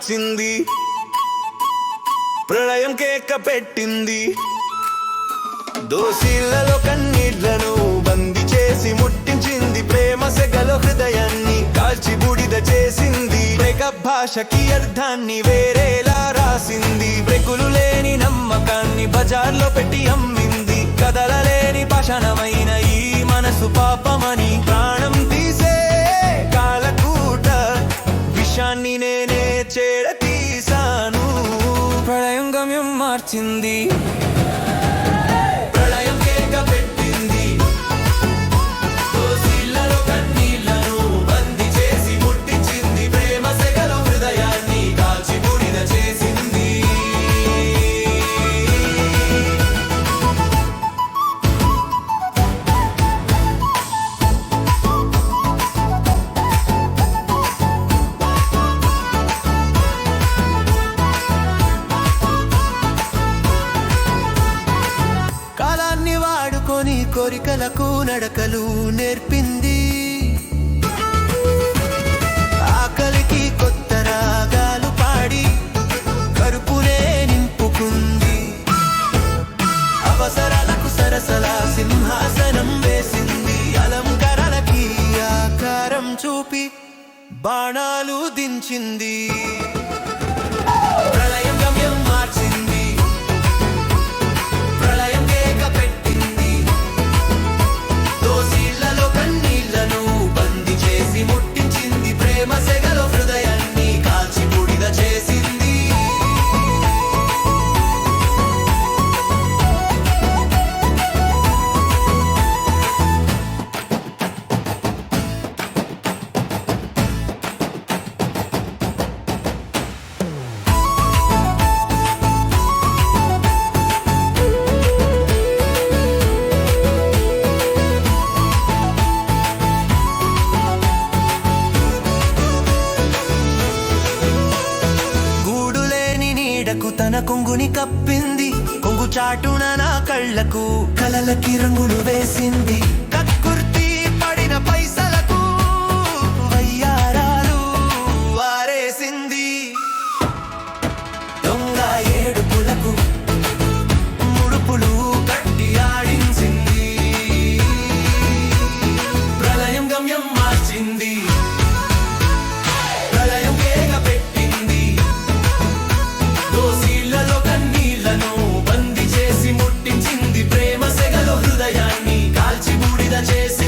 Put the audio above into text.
మార్చింది, ప్రళయం కేక పెట్టింది. దోసిళ్లలో కన్నీళ్లను బంది చేసి ముట్టించింది, ప్రేమ సెగలో హృదయాన్ని కాల్చి బూడిద చేసింది. బ్రేకప్ భాషకి అర్థాన్ని వేరేలా రాసింది, బ్రేకులు లేని నమ్మకాన్ని బజార్లో పెట్టి అమ్మింది. కదలలేని పాషాణమైన ఈ మనసు పాపమని ప్రాణం తీసే కాలకూట విషాన్ని నేనే చేరతీశాను. ప్రళయం గమ్యం మార్చింది, ప్రళయం కేక పెట్టింది. దోసిళ్లలో కన్నీళ్లను బంది చేసి ముట్టించింది, ప్రేమ సెగలో హృదయాన్ని కాల్చి బూడిద చేసింది. కాలాన్ని వాడుకొని కోరికలకు నడకలు నేర్పింది, ఆకలికి కొత్త రాగాలు పాడి కరుపునే నింపుకుంది. అవసరాలకు సరసల సింహాసనం వేసింది, అలంకరణకి ఆకారం చూపి బాణాలు దించింది. ప్రళయం గమ్యం మార్చింది, ప్రళయం కేక పెట్టింది. దోసిళ్లలో కన్నీళ్లను బంది చేసి ముట్టించింది, ప్రేమ సెగలో హృదయాన్ని కాల్చి బూడిద చేసింది. తన కొంగుని కప్పింది, కొంగు చాటున నా కళ్ళకు కలలకి రంగులు వేసింది. కక్కుర్తి పడిన పైసలకు వయ్యారాలు వారేసింది, దొంగ ఏడుపులకు ముడుపులు కట్టి ఆడించింది. ప్రళయం గమ్యం మార్చింది, ప్రళయం కేక పెట్టింది. దోసిళ్లలో కన్నీళ్లను బంది చేసి ముట్టించింది, ప్రేమ సెగలో హృదయాన్ని కాల్చి బూడిద చేసి